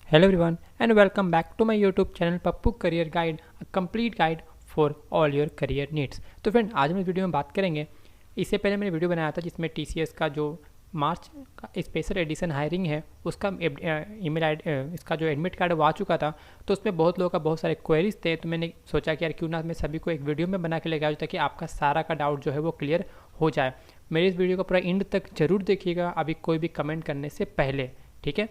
Hello everyone and welcome back to my YouTube channel Pappu career guide, a complete guide for all your career needs. तो friend, आज हम इस video में बात करेंगे। इससे पहले मैंने वीडियो बनाया था जिसमें TCS का जो मार्च का स्पेशल एडिशन हायरिंग है उसका ईमेल आई इसका जो एडमिट कार्ड वो आ चुका था। तो उसमें बहुत लोगों का बहुत सारे क्वेरीज थे, तो मैंने सोचा कि यार क्यों ना मैं सभी को एक वीडियो में बना के लेके आऊँ ताकि आपका सारा का डाउट जो है वो क्लियर हो जाए। मेरी इस वीडियो को पूरा एंड तक जरूर देखिएगा, अभी कोई भी कमेंट करने से पहले, ठीक है।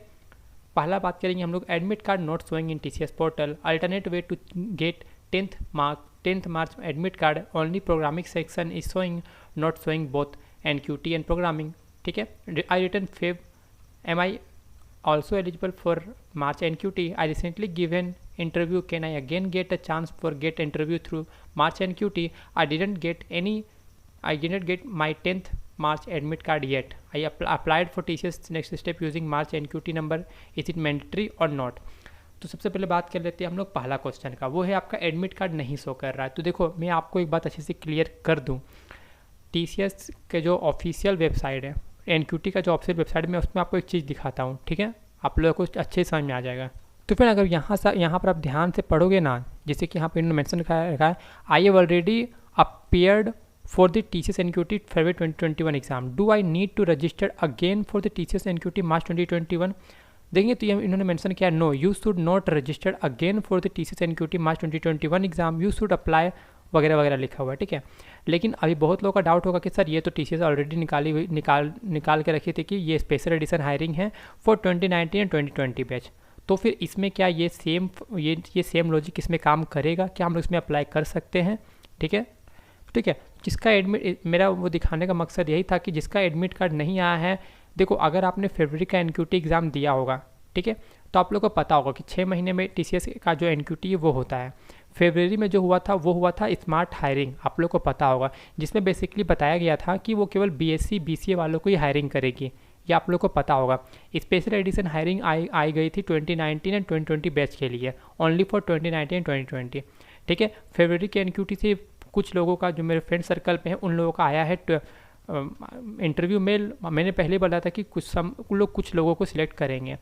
पहला बात करेंगे हम लोग, admit card not showing in TCS portal, alternate way to get 10th March admit card, only programming section is showing, not showing both NQT and programming, ठीक है। I return few, am I also eligible for March NQT, I recently given interview, can I again get a chance for get interview through March NQT, I didn't get my 10th March admit card yet. I applied for TCS next step using March NQT number. Is it mandatory or not? तो सबसे पहले बात कर लेते हैं हम लोग पहला क्वेश्चन का, वो है आपका एडमिट कार्ड नहीं शो कर रहा है। तो देखो, मैं आपको एक बात अच्छे से क्लियर कर दूं। TCS के जो ऑफिशियल वेबसाइट है, NQT का जो ऑफिशियल वेबसाइट में, उसमें आपको एक चीज़ दिखाता हूँ, ठीक है। आप लोगों को अच्छे समझ में आ जाएगा। तो फिर अगर यहाँ पर आप ध्यान से पढ़ोगे ना, जैसे कि यहाँ पर इन्होंने मैंशन रखा है, I have already appeared for the TCS NQT February 2021 exam. Do I need to register again for the TCS NQT March 2021? देखेंगे तो ये इन्होंने मेंशन किया, no you should not register again for the TCS NQT March 2021 exam, you should apply वगैरह वगैरह लिखा हुआ है, ठीक है। लेकिन अभी बहुत लोगों का डाउट होगा कि सर ये तो TCS ऑलरेडी निकाल के रखी थी कि ये स्पेशल एडिशन हायरिंग है फॉर 2019 एंड 2020 बैच। तो फिर इसमें क्या ये सेम लॉजिक इसमें काम करेगा? क्या हम लोग इसमें अप्लाई कर सकते हैं? ठीक है, ठीक है। जिसका एडमिट, मेरा वो दिखाने का मकसद यही था कि जिसका एडमिट कार्ड नहीं आया है, देखो अगर आपने फरवरी का NQT एग्ज़ाम दिया होगा, ठीक है, तो आप लोगों को पता होगा कि 6 महीने में TCS का जो NQT है वो होता है। फरवरी में जो हुआ था वो हुआ था स्मार्ट हायरिंग, आप लोगों को पता होगा, जिसमें बेसिकली बताया गया था कि वो केवल BSc BCA वालों को ही हायरिंग करेगी, ये आप लोगों को पता होगा। स्पेशल एडिशन हायरिंग आई गई थी 2019 एंड 2020 बैच के लिए, ओनली फॉर 2019 एंड 2020, ठीक है। फरवरी के NQT से कुछ लोगों का, जो मेरे फ्रेंड सर्कल पे हैं, उन लोगों का आया है इंटरव्यू मेल। मैंने पहले बोला था कि कुछ लोगों को सिलेक्ट करेंगे,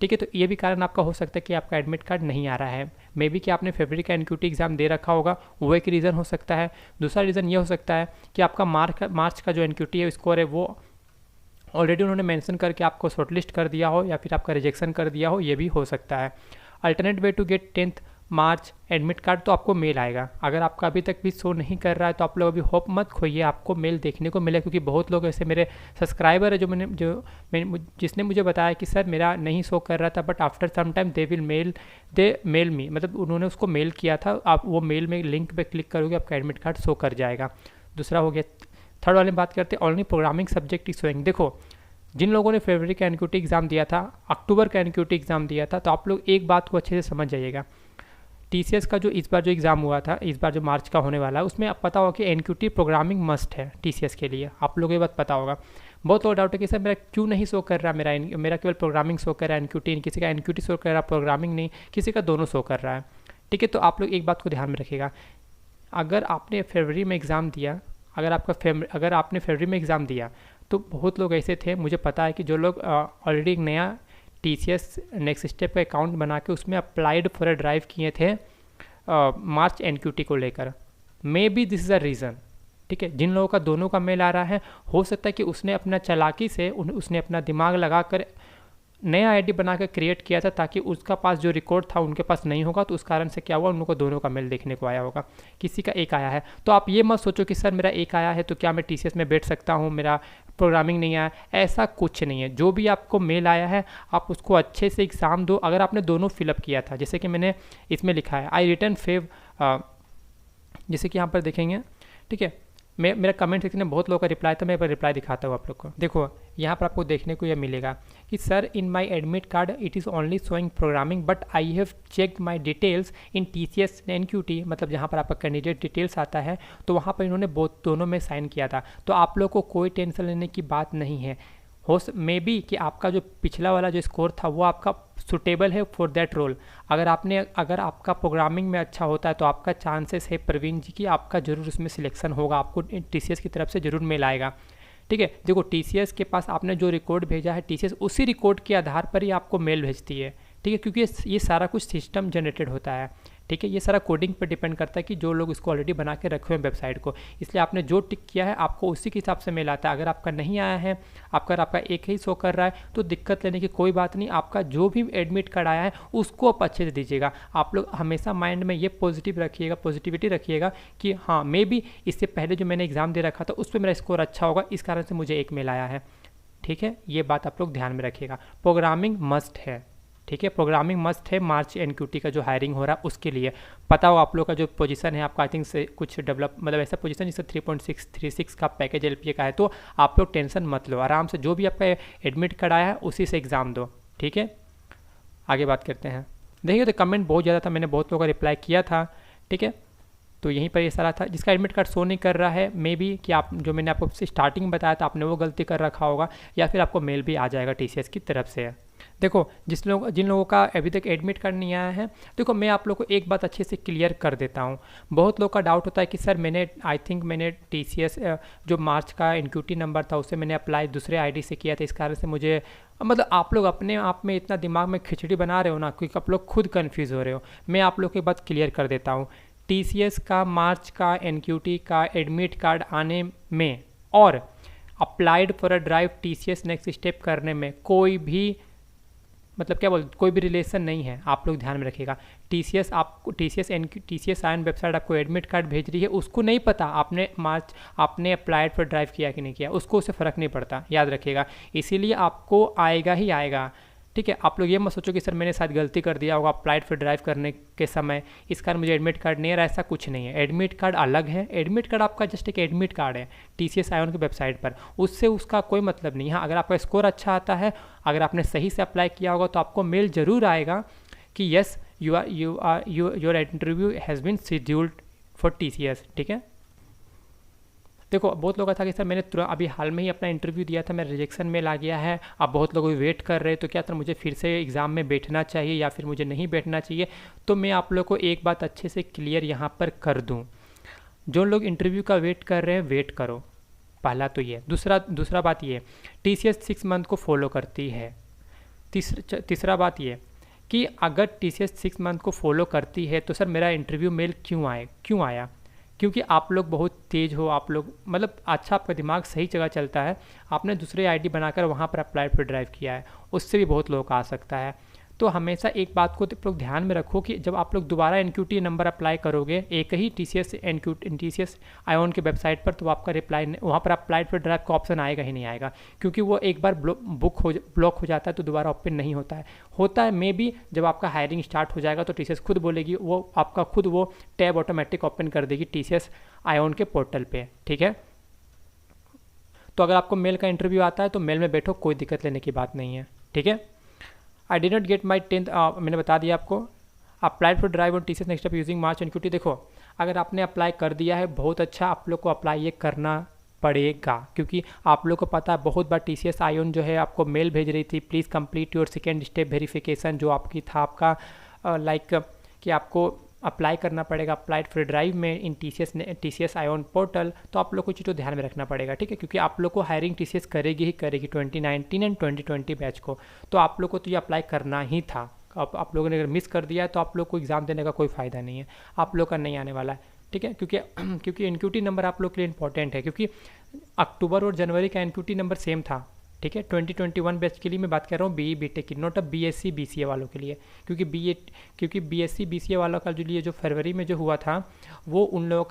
ठीक है। तो ये भी कारण आपका हो सकता है कि आपका एडमिट कार्ड नहीं आ रहा है। मे बी कि आपने फरवरी का NQT एग्ज़ाम दे रखा होगा, वो एक रीज़न हो सकता है। दूसरा रीज़न ये हो सकता है कि आपका मार्च का जो NQT है स्कोर है वो ऑलरेडी उन्होंने मेंशन करके आपको शॉर्टलिस्ट कर दिया हो, या फिर आपका रिजेक्शन कर दिया हो, ये भी हो सकता है। Alternate way to get 10th March admit card, तो आपको मेल आएगा। अगर आपका अभी तक भी शो नहीं कर रहा है तो आप लोग अभी होप मत खोइए, आपको मेल देखने को मिले, क्योंकि बहुत लोग ऐसे मेरे सब्सक्राइबर है जिसने मुझे बताया कि सर मेरा नहीं शो कर रहा था, but after some time they mail me, मतलब उन्होंने उसको मेल किया था। आप वो मेल में लिंक पे क्लिक करोगे, आपका एडमिट कार्ड शो कर जाएगा। दूसरा हो गया। थर्ड वाले में बात करते हैं, only programming subject is showing. देखो, जिन लोगों ने फरवरी का NQT एग्ज़ाम दिया था, अक्टूबर का NQT एग्ज़ाम दिया था, तो आप लोग एक बात को अच्छे से समझ जाइएगा। TCS का जो इस बार जो एग्ज़ाम हुआ था, इस बार जो मार्च का होने वाला है, उसमें आप पता होगा कि NQT प्रोग्रामिंग मस्ट है TCS के लिए, आप लोगों को ये बात पता होगा। बहुत लोग डाउट है कि सर मेरा क्यों नहीं शो कर रहा, मेरा केवल प्रोग्रामिंग शो कर रहा है, NQT, किसी का NQT शो कर रहा है, प्रोग्रामिंग नहीं, किसी का दोनों शो कर रहा है, ठीक है। तो आप लोग एक बात को ध्यान में रखिएगा, अगर आपने फरवरी में एग्ज़ाम दिया, अगर आपने फरवरी में एग्ज़ाम दिया, तो बहुत लोग ऐसे थे, मुझे पता है कि जो लोग ऑलरेडी एक नया TCS नेक्स्ट स्टेप का अकाउंट बना के उसमें अप्लाइड फॉर अ ड्राइव किए थे मार्च NQT को लेकर। May be this is a reason, ठीक है। जिन लोगों का दोनों का मेल आ रहा है, हो सकता है कि उसने अपना चालाकी से उसने अपना दिमाग लगाकर नया ID बना कर क्रिएट किया था, ताकि उसका पास जो रिकॉर्ड था उनके पास नहीं होगा, तो उस कारण से क्या हुआ, उनको दोनों का मेल देखने को आया होगा, किसी का एक आया है। तो आप ये मत सोचो कि सर मेरा एक आया है तो क्या मैं TCS में बैठ सकता हूँ, मेरा प्रोग्रामिंग नहीं आया, ऐसा कुछ नहीं है। जो भी आपको मेल आया है, आप उसको अच्छे से एग्ज़ाम दो। अगर आपने दोनों फिलअप किया था, जैसे कि मैंने इसमें लिखा है, आई रिटर्न फेव, जैसे कि यहाँ पर देखेंगे, ठीक है। मेरा कमेंट सेक्शन में बहुत लोगों का रिप्लाई था, मैं एक बार रिप्लाई दिखाता हूँ आप लोग को। देखो, यहाँ पर आपको देखने को यह मिलेगा कि sir in my admit card it is only showing programming, but I have checked my details in TCS NQT, मतलब जहाँ पर आपका कैंडिडेट डिटेल्स आता है, तो वहाँ पर इन्होंने दोनों में साइन किया था। तो आप लोग को कोई टेंशन लेने की बात नहीं है। मे बी कि आपका जो पिछला वाला जो स्कोर था वो आपका सुटेबल है फॉर दैट रोल। अगर आपका प्रोग्रामिंग में अच्छा होता है तो आपका चांसेस है प्रवीण जी कि आपका जरूर उसमें सिलेक्शन होगा, आपको TCS की तरफ से जरूर मेल आएगा, ठीक है। देखो, TCS के पास आपने जो रिकॉर्ड भेजा है, TCS उसी रिकॉर्ड के आधार पर ही आपको मेल भेजती है, ठीक है, क्योंकि ये सारा कुछ सिस्टम जनरेटेड होता है, ठीक है, ये सारा कोडिंग पर डिपेंड करता है कि जो लोग इसको ऑलरेडी बना के रखे हुए हैं वेबसाइट को, इसलिए आपने जो टिक किया है आपको उसी के हिसाब से मेल आता है। अगर आपका नहीं आया है, आपका एक ही शो कर रहा है, तो दिक्कत लेने की कोई बात नहीं, आपका जो भी एडमिट कार्ड आया है उसको आप अच्छे से दीजिएगा। आप लोग हमेशा माइंड में ये पॉजिटिविटी रखिएगा कि हाँ, मे बी इससे पहले जो मैंने एग्ज़ाम दे रखा था उस पर मेरा स्कोर अच्छा होगा, इस कारण से मुझे एक मेल आया है, ठीक है, ये बात आप लोग ध्यान में रखिएगा। प्रोग्रामिंग मस्ट है, ठीक है, प्रोग्रामिंग मस्ट है मार्च एनक्यूटी का जो हायरिंग हो रहा है उसके लिए। पता हो आप लोग का जो पोजीशन है आपका, आई थिंक से कुछ डेवलप मतलब ऐसा पोजीशन जिससे 3.636 का पैकेज एलपीए का है, तो आप लोग टेंशन मत लो, आराम से जो भी आपका एडमिट कार्ड आया है उसी से एग्ज़ाम दो, ठीक है। आगे बात करते हैं। देखिए तो कमेंट बहुत ज़्यादा था, मैंने बहुत लोगों का रिप्लाई किया था, ठीक है, तो यहीं पर ये सारा था। जिसका एडमिट कार्ड शो नहीं कर रहा है, मे बी कि आप जो मैंने आपको स्टार्टिंग में बताया था आपने वो गलती कर रखा होगा, या फिर आपको मेल भी आ जाएगा टीसीएस की तरफ से। देखो जिन लोगों का अभी तक एडमिट कार्ड नहीं आया है, देखो मैं आप लोगों को एक बात अच्छे से क्लियर कर देता हूँ। बहुत लोग का डाउट होता है कि सर मैंने टीसीएस जो मार्च का एनक्यूटी नंबर था उसे मैंने अप्लाई दूसरे आईडी से किया था, इस कारण से मुझे मतलब आप लोग अपने आप में इतना दिमाग में खिचड़ी बना रहे हो ना, क्योंकि आप लोग खुद कन्फ्यूज़ हो रहे हो। मैं आप लोग की बात क्लियर कर देता हूँ। टीसीएस का मार्च का एनक्यूटी का एडमिट कार्ड आने में और applied for a drive TCS next step करने में कोई भी मतलब क्या बोलते कोई भी रिलेशन नहीं है, आप लोग ध्यान में रखिएगा। टीसीएस आयन वेबसाइट आपको एडमिट कार्ड भेज रही है, उसको नहीं पता आपने अप्लाइड फॉर ड्राइव किया कि नहीं किया, उसको उससे फ़र्क नहीं पड़ता, याद रखिएगा। इसीलिए आपको आएगा ही आएगा, ठीक है। आप लोग ये मत सोचो कि सर मैंने शायद गलती कर दिया होगा अप्लाइड फॉर ड्राइव करने के समय, इस कारण मुझे एडमिट कार्ड नहीं आ रहा, ऐसा कुछ नहीं है। एडमिट कार्ड अलग है, एडमिट कार्ड आपका जस्ट एक एडमिट कार्ड है टीसीएस आयन की वेबसाइट पर, उससे उसका कोई मतलब नहीं है। हाँ, अगर आपका स्कोर अच्छा आता है, अगर आपने सही से अप्लाई किया होगा तो आपको मेल जरूर आएगा कि yes your interview has been scheduled for TCS, ठीक है। देखो बहुत लोग था कि सर मैंने अभी हाल में ही अपना इंटरव्यू दिया था, मेरा रिजेक्शन मेल आ गया है, अब बहुत लोग वेट कर रहे हैं, तो क्या सर मुझे फिर से एग्ज़ाम में बैठना चाहिए या फिर मुझे नहीं बैठना चाहिए। तो मैं आप लोग को एक बात अच्छे से क्लियर यहाँ पर कर दूँ, जो लोग इंटरव्यू का वेट कर रहे हैं वेट करो, पहला तो ये। दूसरा बात ये, टीसीएस 6 मंथ को फॉलो करती है। तीसरा बात ये कि अगर टीसीएस 6 मंथ को फॉलो करती है तो सर मेरा इंटरव्यू मेल क्यों आया, क्योंकि आप लोग बहुत तेज़ हो, आप लोग मतलब अच्छा आपका दिमाग सही जगह चलता है, आपने दूसरे आईडी बनाकर वहाँ पर अप्लाई फॉर ड्राइव किया है, उससे भी बहुत लोग आ सकता है। तो हमेशा एक बात को आप लोग ध्यान में रखो कि जब आप लोग दोबारा एनक्यूटी नंबर अप्लाई करोगे एक ही टीसीएस आयोन के वेबसाइट पर, तो आपका रिप्लाई वहाँ पर अप्लाइड फॉर ड्राइव का ऑप्शन आएगा ही नहीं आएगा, क्योंकि वो एक बार ब्लॉक हो जाता है तो दोबारा ओपन नहीं होता है। मे बी जब आपका हायरिंग स्टार्ट हो जाएगा तो टीसीएस खुद बोलेगी, वो आपका खुद वो टैब ऑटोमेटिक ओपन कर देगी टीसीएस आयोन के पोर्टल पे, ठीक है। तो अगर आपको मेल का इंटरव्यू आता है तो मेल में बैठो, कोई दिक्कत लेने की बात नहीं है, ठीक है। I did not get my 10th, मैंने बता दिया आपको। Applied for drive on TCS next step using March NQT. देखो अगर आपने अप्लाई कर दिया है बहुत अच्छा, आप लोग को अप्लाई ये करना पड़ेगा, क्योंकि आप लोग को पता है बहुत बार टीसीएस आयोन जो है आपको मेल भेज रही थी, please complete your second step verification, जो आपकी था आपका कि आपको अप्लाई करना पड़ेगा अप्लाइड फॉर ड्राइव में इन टीसीएस आयोन पोर्टल। तो आप लोग को चीज़ों ध्यान में रखना पड़ेगा, ठीक है, क्योंकि आप लोग को हायरिंग टीसीएस करेगी 2019 एंड 2020 बैच को, तो आप लोग को तो ये अप्लाई करना ही था। अब आप लोगों ने अगर मिस कर दिया है तो आप लोग को एग्ज़ाम देने का कोई फ़ायदा नहीं है, आप लोग का नहीं आने वाला है, ठीक है। क्योंकि एनक्यूटी नंबर आप लोग के लिए इंपॉर्टेंट है, क्योंकि अक्टूबर और जनवरी का एनक्यूटी नंबर सेम था, ठीक है। 2021 बैच के लिए मैं बात कर रहा हूँ बीई बीटेक की, नॉट अ बीएससी बीसीए वालों के लिए, क्योंकि बीएससी बीसीए वालों का जो फरवरी में जो हुआ था वो उन लोगों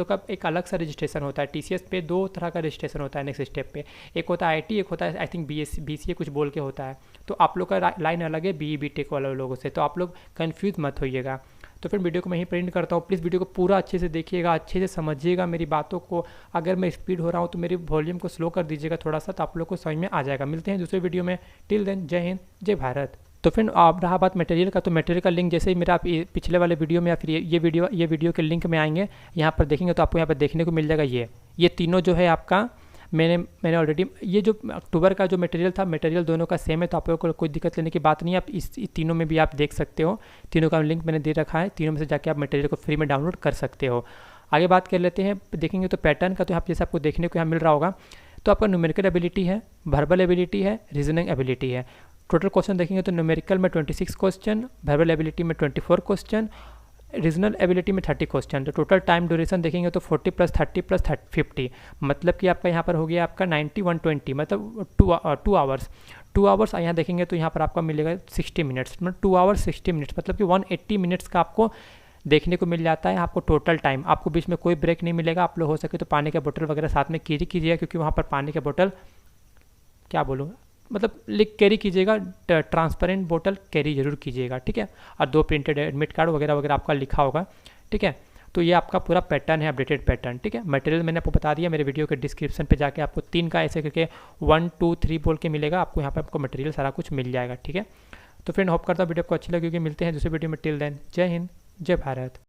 का एक अलग सा रजिस्ट्रेशन होता है। टीसीएस पे 2 तरह का रजिस्ट्रेशन होता है नेक्स्ट स्टेप पे, एक होता है आईटी, एक होता है आई थिंक बीसीए कुछ बोल के होता है। तो आप लोग का लाइन अलग है बीई बीटेक वाले लोगों से, तो आप लोग कन्फ्यूज़ मत होइएगा। तो फिर वीडियो को मैं ही प्रिंट करता हूँ, प्लीज़ वीडियो को पूरा अच्छे से देखिएगा, अच्छे से समझिएगा मेरी बातों को। अगर मैं स्पीड हो रहा हूँ तो मेरी वॉल्यूम को स्लो कर दीजिएगा थोड़ा सा, तो आप लोग को समझ में आ जाएगा। मिलते हैं दूसरे वीडियो में, टिल देन जय हिंद जय भारत। तो फिर आप रहा बात मटेरियल का, तो मटेरियल का लिंक जैसे ही मेरा आप पिछले वाले वीडियो में या फिर ये वीडियो के लिंक में आएंगे, यहाँ पर देखेंगे तो आपको यहाँ पर देखने को मिल जाएगा ये तीनों जो है आपका मैंने ऑलरेडी ये जो अक्टूबर का जो मटेरियल था, मटेरियल दोनों का सेम है, तो आप लोगों को कोई दिक्कत लेने की बात नहीं है। आप इस तीनों में भी आप देख सकते हो, तीनों का लिंक मैंने दे रखा है, तीनों में से जाके आप मटेरियल को फ्री में डाउनलोड कर सकते हो। आगे बात कर लेते हैं, देखेंगे तो पैटर्न का, तो यहाँ जैसे आपको देखने को यहाँ मिल रहा होगा, तो आपका न्यूमेरिकल एबिलिटी है, वर्बल एबिलिटी है, रीजनिंग एबिलिटी है। टोटल क्वेश्चन देखेंगे तो न्यूमेरिकल में 26 क्वेश्चन, वर्बल एबिलिटी में 24 क्वेश्चन, रीजनल एबिलिटी में 30 क्वेश्चन। तो टोटल टाइम ड्यूरेशन देखेंगे तो 40 + 30 + 50, मतलब कि आपका यहाँ पर हो गया आपका 90 120, मतलब 2 आवर्स। 2 आवर्स यहाँ देखेंगे तो यहाँ पर आपका मिलेगा 60 मिनट्स, मतलब 2 आवर्स 60 मिनट्स, मतलब कि 180 मिनट्स का आपको देखने को मिल जाता है आपको टोटल टाइम। आपको बीच में कोई ब्रेक नहीं मिलेगा। आप लोग हो सके तो पानी का बोतल वगैरह साथ में कैरी कीजिएगा, क्योंकि वहाँ पर पानी का बोतल क्या बोलूँ, मतलब कैरी कीजिएगा, ट्रांसपेरेंट बोतल कैरी जरूर कीजिएगा, ठीक है। और 2 प्रिंटेड एडमिट कार्ड वगैरह वगैरह आपका लिखा होगा, ठीक है। तो ये आपका पूरा पैटर्न है, अपडेटेड पैटर्न, ठीक है। मटेरियल मैंने आपको बता दिया, मेरे वीडियो के डिस्क्रिप्शन पे जाके आपको 3 का ऐसे करके 1 2 3 बोल के मिलेगा आपको, यहाँ पर आपको मटेरियल सारा कुछ मिल जाएगा, ठीक है। तो फ्रेंड होप करता हूँ वीडियो को अच्छी लगी, मिलते हैं दूसरे वीडियो में। टिल देन जय हिंद, जय भारत।